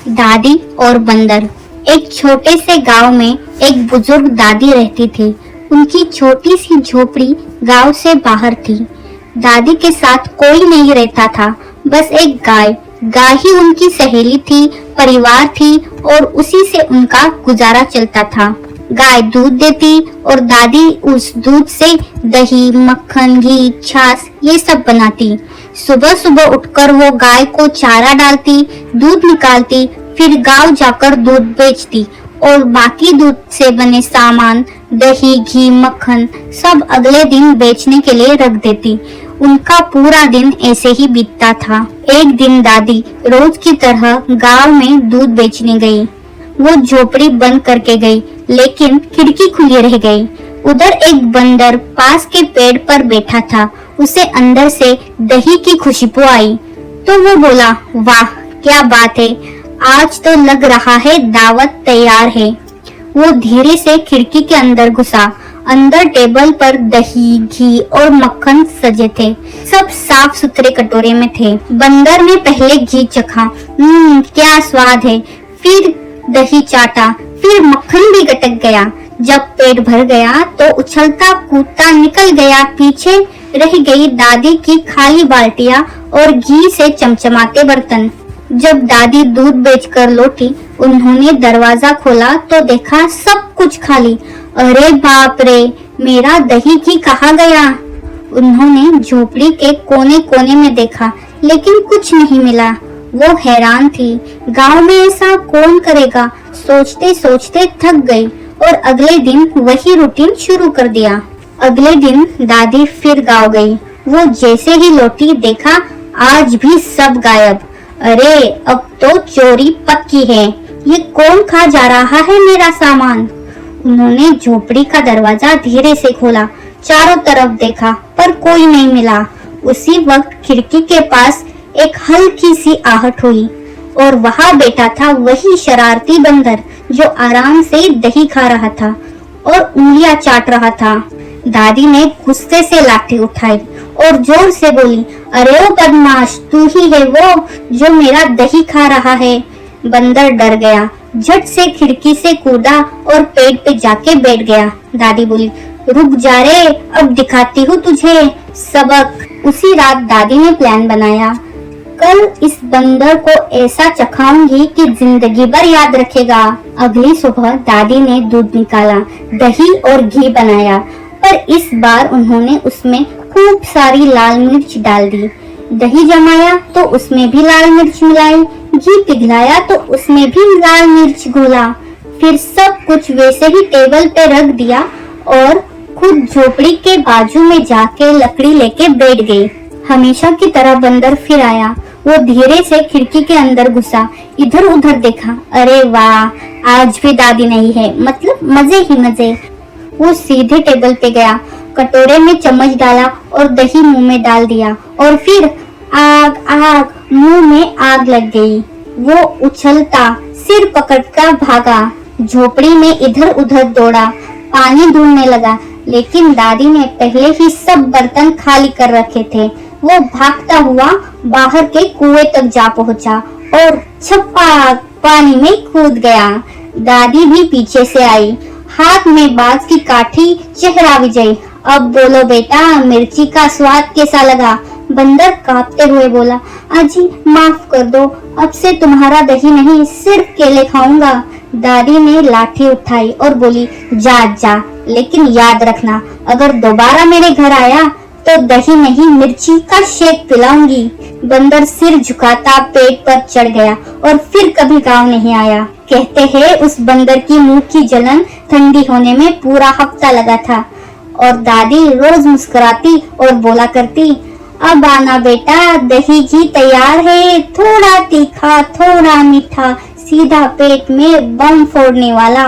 दादी और बंदर। एक छोटे से गांव में एक बुजुर्ग दादी रहती थी। उनकी छोटी सी झोपड़ी गांव से बाहर थी। दादी के साथ कोई नहीं रहता था, बस एक गाय। गाय ही उनकी सहेली थी, परिवार थी और उसी से उनका गुजारा चलता था। गाय दूध देती और दादी उस दूध से दही, मक्खन, घी, छाछ ये सब बनाती। सुबह सुबह उठकर वो गाय को चारा डालती, दूध निकालती, फिर गांव जाकर दूध बेचती और बाकी दूध से बने सामान, दही, घी, मक्खन सब अगले दिन बेचने के लिए रख देती। उनका पूरा दिन ऐसे ही बीतता था। एक दिन दादी रोज की तरह गांव में दूध बेचने गई। वो झोपड़ी बंद करके गई, लेकिन खिड़की खुली रह गई। उधर एक बंदर पास के पेड़ पर बैठा था। उसे अंदर से दही की खुशबू आई तो वो बोला, वाह क्या बात है, आज तो लग रहा है दावत तैयार है। वो धीरे से खिड़की के अंदर घुसा। अंदर टेबल पर दही, घी और मक्खन सजे थे। सब साफ सुथरे कटोरे में थे। बंदर ने पहले घी चखा, क्या स्वाद है। फिर दही चाटा, फिर मक्खन भी गटक गया। जब पेट भर गया तो उछलता कूदता निकल गया। पीछे रह गई दादी की खाली बाल्टियां और घी से चमचमाते बर्तन। जब दादी दूध बेचकर लौटी, उन्होंने दरवाजा खोला तो देखा सब कुछ खाली। अरे बाप रे, मेरा दही घी कहाँ गया? उन्होंने झोपड़ी के कोने कोने में देखा, लेकिन कुछ नहीं मिला। वो हैरान थी। गांव में ऐसा कौन करेगा? सोचते सोचते थक गई और अगले दिन वही रूटीन शुरू कर दिया। अगले दिन दादी फिर गांव गई। वो जैसे ही लौटी देखा आज भी सब गायब। अरे अब तो चोरी पक्की है। ये कौन खा जा रहा है मेरा सामान? उन्होंने झोपड़ी का दरवाजा धीरे से खोला, चारों तरफ देखा पर कोई नहीं मिला। उसी वक्त खिड़की के पास एक हल्की सी आहट हुई और वहां बैठा था वही शरारती बंदर जो आराम से दही खा रहा था और उंगलियां चाट रहा था। दादी ने गुस्से से लाठी उठाई और जोर से बोली, अरे ओ बदमाश, तू ही है वो जो मेरा दही खा रहा है। बंदर डर गया, झट से खिड़की से कूदा और पेड़ पे जाके बैठ गया। दादी बोली, रुक जा रे, अब दिखाती हूँ तुझे सबक। उसी रात दादी ने प्लान बनाया, कल इस बंदर को ऐसा चखाऊंगी कि जिंदगी भर याद रखेगा। अगली सुबह दादी ने दूध निकाला, दही और घी बनाया, पर इस बार उन्होंने उसमें खूब सारी लाल मिर्च डाल दी। दही जमाया तो उसमें भी लाल मिर्च मिलाई, घी पिघलाया तो उसमें भी लाल मिर्च घोला। फिर सब कुछ वैसे ही टेबल पे रख दिया और खुद झोपड़ी के बाजू में जाके लकड़ी लेके बैठ गई। हमेशा की तरह बंदर फिर आया। वो धीरे से खिड़की के अंदर घुसा, इधर उधर देखा। अरे वाह, आज भी दादी नहीं है, मतलब मजे ही मजे। वो सीधे टेबल पे गया, कटोरे में चम्मच डाला और दही मुंह में डाल दिया और फिर आग आग, मुंह में आग लग गई। वो उछलता सिर पकड़कर भागा, झोपड़ी में इधर उधर दौड़ा, पानी ढूंढने लगा, लेकिन दादी ने पहले ही सब बर्तन खाली कर रखे थे। वो भागता हुआ बाहर के कुएं तक जा पहुंचा और छपाक पानी में कूद गया। दादी भी पीछे से आई, हाथ में बांस की काठी, चेहरा विजयी। अब बोलो बेटा, मिर्ची का स्वाद कैसा लगा? बंदर कांपते हुए बोला, अजी माफ कर दो, अब से तुम्हारा दही नहीं सिर्फ केले खाऊंगा। दादी ने लाठी उठाई और बोली, जा जा, लेकिन याद रखना, अगर दोबारा मेरे घर आया तो दही नहीं मिर्ची का शेक पिलाऊंगी। बंदर सिर झुकाता पेट पर चढ़ गया और फिर कभी गांव नहीं आया। कहते हैं उस बंदर की मुंह की जलन ठंडी होने में पूरा हफ्ता लगा था और दादी रोज मुस्कुराती और बोला करती, अब आना बेटा, दही घी तैयार है, थोड़ा तीखा थोड़ा मीठा, सीधा पेट में बम फोड़ने वाला।